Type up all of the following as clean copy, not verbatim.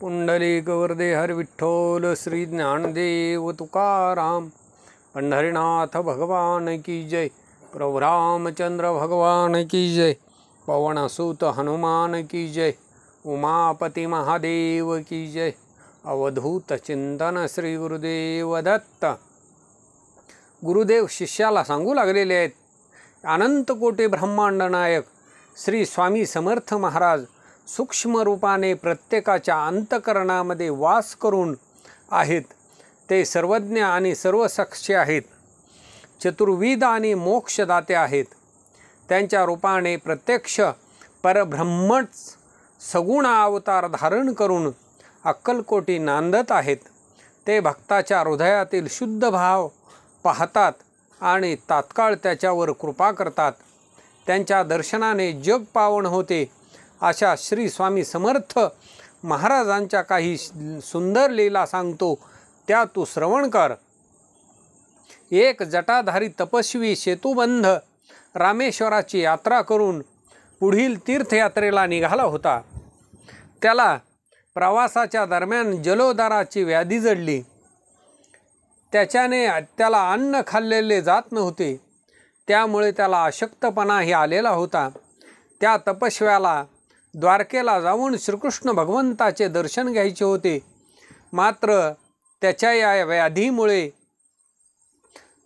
पुंडलिक वरदे हरि विठ्ठल श्री ज्ञानदेव तुकाराम। पंढरीनाथ भगवान की जय। प्रभु रामचंद्र भगवान की जय। पवनसुत हनुमान की जय। उमापति महादेव की जय। अवधूत चिंतन श्री गुरुदेव दत्त। गुरुदेव शिष्याला सांगू लागलेले आहेत, अनंत कोटी ब्रह्मांड नायक श्री स्वामी समर्थ महाराज सूक्ष्म रूपाने प्रत्येकाच्या अंतकरणामध्ये वास करून आहेत। ते सर्वज्ञ आणि सर्वसाक्षी आहेत, चतुर्विद आणि मोक्षदाते आहेत। त्यांच्या रूपाने प्रत्यक्ष परब्रह्मच सगुण अवतार धारण करून अक्कलकोटी नांदत आहेत। ते भक्ताच्या हृदयातील शुद्ध भाव पाहतात आणि तात्काळ त्याच्यावर कृपा करतात। त्यांच्या दर्शनाने जग पावन होते। अशा श्री स्वामी समर्थ महाराजांच्या काही सुंदर लीला सांगतो, त्या तू श्रवण कर। एक जटाधारी तपस्वी सेतुबंध रामेश्वराची यात्रा करून पुढील तीर्थयात्रेला निघाला होता। त्याला प्रवासाच्या दरम्यान जलोदराची व्याधी जडली। त्याच्याने त्याला अन्न खाल्लेले जात नव्हते, त्यामुळे त्याला अशक्तपणाही आलेला होता। त्या तपस्व्याला द्वारकेला जाऊन श्रीकृष्ण भगवंताचे दर्शन घ्यायचे होते, मात्र त्याच्या या व्याधीमुळे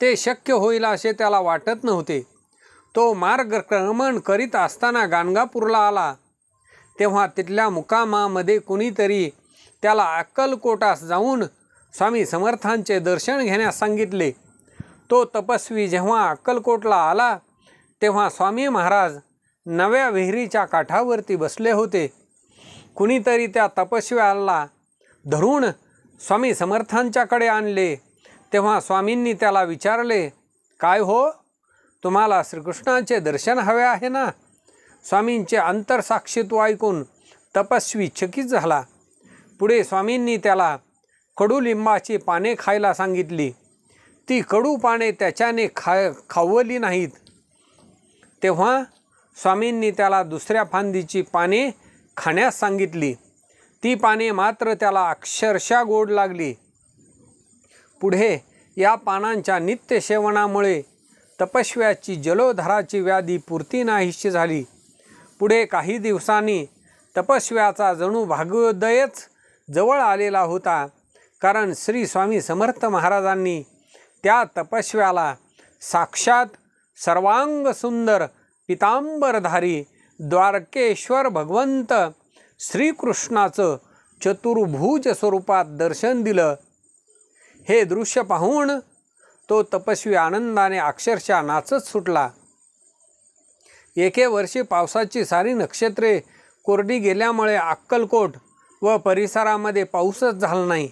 ते शक्य होईल असे त्याला वाटत नव्हते। तो मार्गक्रमण करीत असताना गाणगापूरला आला, तेव्हा तिथल्या मुकामामध्ये कुणीतरी त्याला अक्कलकोटास जाऊन स्वामी समर्थांचे दर्शन घेण्यास सांगितले। तो तपस्वी जेव्हा अक्कलकोटला आला, तेव्हा स्वामी महाराज नव्या विहिरीच्या काठावरती बसले होते। कुणीतरी त्या तपस्व्याला धरून स्वामी समर्थांच्याकडे आणले। तेव्हा स्वामींनी त्याला विचारले, काय हो, तुम्हाला श्रीकृष्णाचे दर्शन हवे आहे ना? स्वामींचे अंतरसाक्षित्व ऐकून तपस्वी चकित झाला। पुढे स्वामींनी त्याला कडुलिंबाची पाने खायला सांगितली। ती कडू पाने त्याच्याने खावली नाहीत। तेव्हा स्वामींनी त्याला दुसऱ्या फांदीची पाने खाण्यास सांगितली। ती पाने मात्र त्याला अक्षरशः गोड लागली। पुढे या पानांच्या नित्य सेवनामुळे तपस्व्याची जलोदराची व्याधी पुरती नाहीशी झाली। पुढे काही दिवसांनी तपस्व्याचा जणू भाग्योदयच जवळ आलेला होता, कारण श्री स्वामी समर्थ महाराजांनी त्या तपस्व्याला साक्षात सर्वांग सुंदर पितांबरधारी द्वारकेश्वर भगवंत श्रीकृष्णाचं चतुर्भुज स्वरूपात दर्शन दिलं। हे दृश्य पाहून तो तपस्वी आनंदाने अक्षरशः नाचत सुटला। एके वर्षी पावसाची सारी नक्षत्रे कोरडी गेल्यामुळे अक्कलकोट व परिसरामध्ये पाऊसच झाला नाही।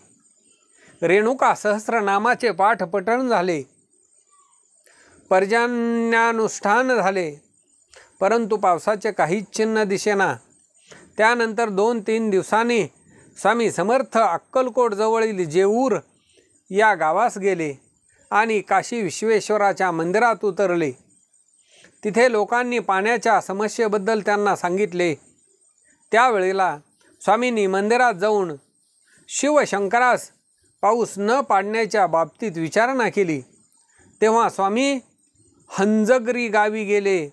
रेणुका सहस्रनामाचे पाठपठण झाले, पर्जन्यानुष्ठान झाले, परंतु पावसाचे काहीच चिन्ह दिसेना। त्यानंतर 2-3 दिवसांनी स्वामी समर्थ अक्कलकोट जवळील जेऊर या गावास गेले आणि काशी विश्वेश्वराच्या मंदिरात उतरले। तिथे लोकांनी पाण्याच्या समस्येबद्दल त्यांना सांगितले। त्यावेळेला स्वामींनी मंदिरात जाऊन शिवशंकरास पाऊस न पाडण्याच्या बाबतीत विचारणा केली। तेव्हा स्वामी हंजगरी गावी गेले।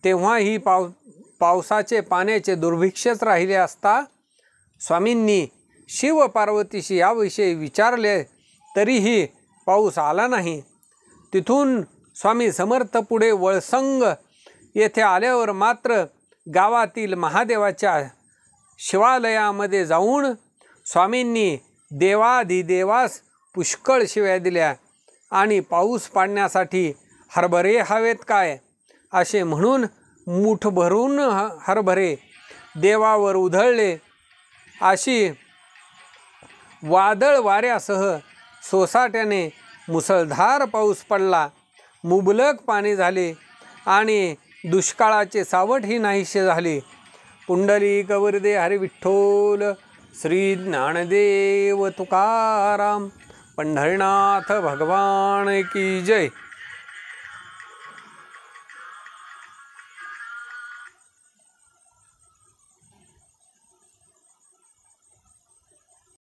तेव्हाही पावसाचे पाण्याचे दुर्भिक्षच राहिले असता स्वामींनी शिव पार्वतीशी याविषयी विचारले, तरीही पाऊस आला नाही। तिथून स्वामी समर्थ पुढे वळसंग येथे आल्यावर मात्र गावातील महादेवाच्या शिवालयामध्ये जाऊन स्वामींनी देवाधिदेवास पुष्कळ शिव्या दिल्या आणि पाऊस पाडण्यासाठी हरभरे हवेत काय असे म्हणून मूठ भरून हरभरे देवावर उधळले। अशी वादळ वाऱ्यासह सोसाट्याने मुसळधार पाऊस पडला। मुबलक पाणी झाले आणि दुष्काळाचे सावटही नाहीसे झाले। पुंडलिक वरदे हरि विठ्ठल श्री ज्ञानदेव तुकाराम। पंढरीनाथ भगवान की जय।